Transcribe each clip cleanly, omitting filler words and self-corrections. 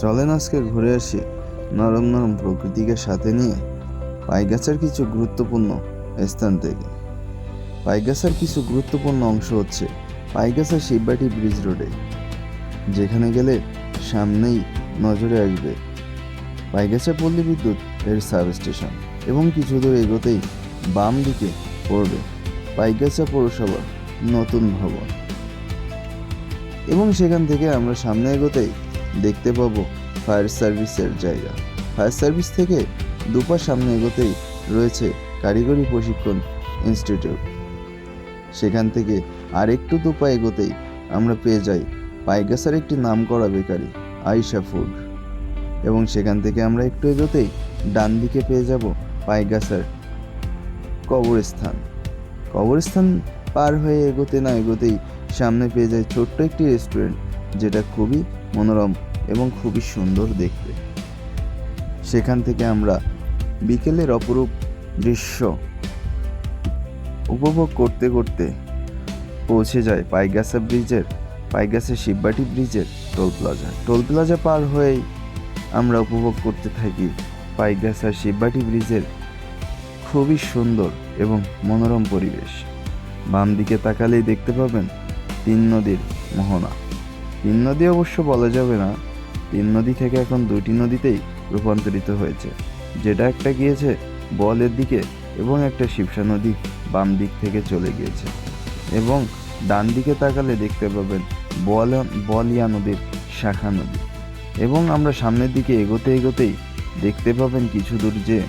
চলেন আজকে ঘুরে আসি নরম নরম প্রকৃতিকে সাথে নিয়ে পাইগাছার কিছু গুরুত্বপূর্ণ স্থান থেকে। পাইগাছার কিছু গুরুত্বপূর্ণ অংশ হচ্ছে পাইগাছা শিববাটি ব্রিজ রোডে, যেখানে গেলে সামনেই নজরে আসবে পাইগাছা পল্লী বিদ্যুৎ এর সাবস্টেশন, এবং কিছু দূর এগোতেই বাম দিকে পড়বে পাইগাছা পৌরসভার নতুন ভবন, এবং সেখান থেকে আমরা সামনে এগোতেই দেখতে পাবো ফায়ার সার্ভিসের জায়গা। ফায়ার সার্ভিস থেকে দুপা সামনে এগোতেই রয়েছে কারিগরি প্রশিক্ষণ ইনস্টিটিউট। সেখান থেকে আরেকটু দুপা এগোতেই আমরা পেয়ে যাই পাইগাছার একটি নামকরা বেকারি আয়েশা ফুড, এবং সেখান থেকে আমরা একটু এগোতেই ডান দিকে পেয়ে যাব পাইগাছার কবরস্থান। কবরস্থান পার হয়ে এগোতে না এগোতেই সামনে পেয়ে যায় ছোট্ট একটি রেস্টুরেন্ট, যেটা খুবই মনোরম এবং খুবই সুন্দর দেখতে। সেখান থেকে আমরা বিকেলের অপরূপ দৃশ্য উপভোগ করতে করতে পৌঁছে যায় পাইগাছা শিববাটি ব্রিজের টোল প্লাজা পার হয়েই আমরা উপভোগ করতে থাকি পাইগাছা শিববাটি ব্রিজের খুবই সুন্দর এবং মনোরম পরিবেশ। বাম দিকে তাকালেই দেখতে পাবেন তিন নদীর মোহনা। তিন নদী অবশ্য বলা যাবে না, তিন নদী থেকে এখন দুইটি নদীতেই রূপান্তরিত হয়েছে, যেটা একটা গিয়েছে বোয়ালের দিকে এবং একটা শিবসা নদী বাম দিক থেকে চলে গিয়েছে, এবং ডান দিকে তাকালে দেখতে পাবেন বোয়ালিয়া নদীর শাখা নদী। এবং আমরা সামনের দিকে এগোতে এগোতেই দেখতে পাবেন কিছু দূর যে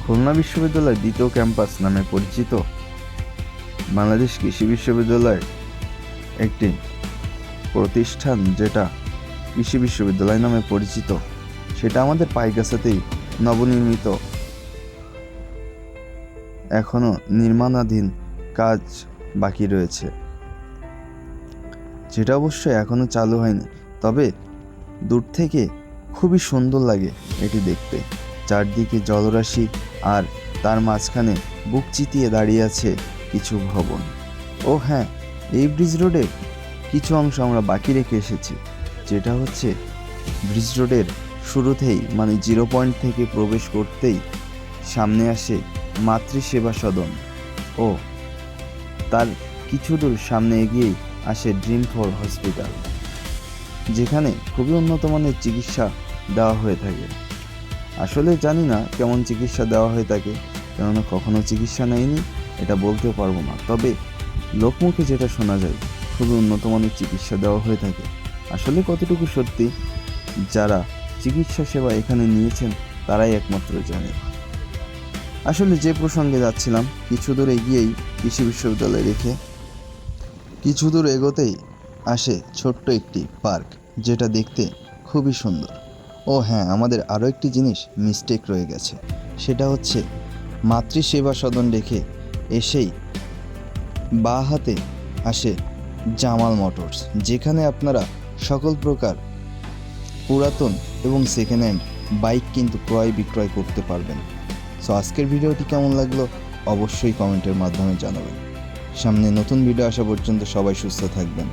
খুলনা বিশ্ববিদ্যালয় দ্বিতীয় ক্যাম্পাস নামে পরিচিত বাংলাদেশ কৃষি বিশ্ববিদ্যালয়ের একটি প্রতিষ্ঠান, যেটা কৃষি বিশ্ববিদ্যালয় নামে পরিচিত, সেটা আমাদের পাইগাছাতেই নবনির্মিত, এখনো নির্মাণাধীন কাজ বাকি রয়েছে, যেটা অবশ্যই এখনো চালু হয়নি। তবে দূর থেকে খুবই সুন্দর লাগে এটি দেখতে। চারদিকে জলরাশি, আর তার মাঝখানে বুক চিতিয়ে দাঁড়িয়ে আছে কিছু ভবন। ও হ্যাঁ, এই ব্রিজ রোডের কিছু অংশ আমরা বাকি রেখে এসেছি, যেটা হচ্ছে ব্রিজ রোডের শুরুতেই, মানে 0 পয়েন্ট থেকে প্রবেশ করতেই সামনে আসে মাতৃসেবা সদন, ও তার কিছু দূর সামনে এগিয়েই আসে ড্রিম ফর হসপিটাল, যেখানে খুবই উন্নত মানের চিকিৎসা দেওয়া হয়ে থাকে। আসলে জানি না কেমন চিকিৎসা দেওয়া হয়ে থাকে, কেননা কখনো চিকিৎসা নেয়নি, এটা বলতেও পারবো না। তবে লোকমুখে যেটা শোনা যায়, খুবই উন্নত মানের চিকিৎসা দেওয়া হয়ে থাকে। আসলে কতটুকু সত্যি, যারা চিকিৎসা সেবা এখানে নিয়েছেন তারাই একমাত্র জানে। আসলে যে প্রসঙ্গে যাচ্ছিলাম, কিছু দূর এগিয়েই কৃষি বিশ্ববিদ্যালয় রেখে কিছু দূর এগোতেই আসে ছোট্ট একটি পার্ক, যেটা দেখতে খুবই সুন্দর। ও হ্যাঁ, আমাদের আরও একটি জিনিস মিস্টেক রয়ে গেছে, সেটা হচ্ছে মাতৃসেবা সদন রেখে এসেই বাঁ হাতে আসে জামাল মোটরস, যেখানে আপনারা সকল প্রকার পুরাতন এবং সেকেন্ড হ্যান্ড বাইক কিন্তু ক্রয় বিক্রয় করতে পারবেন। সো আজকের ভিডিওটি কেমন লাগলো অবশ্যই কমেন্টের মাধ্যমে জানাবেন। সামনে নতুন ভিডিও আসা পর্যন্ত সবাই সুস্থ থাকবেন।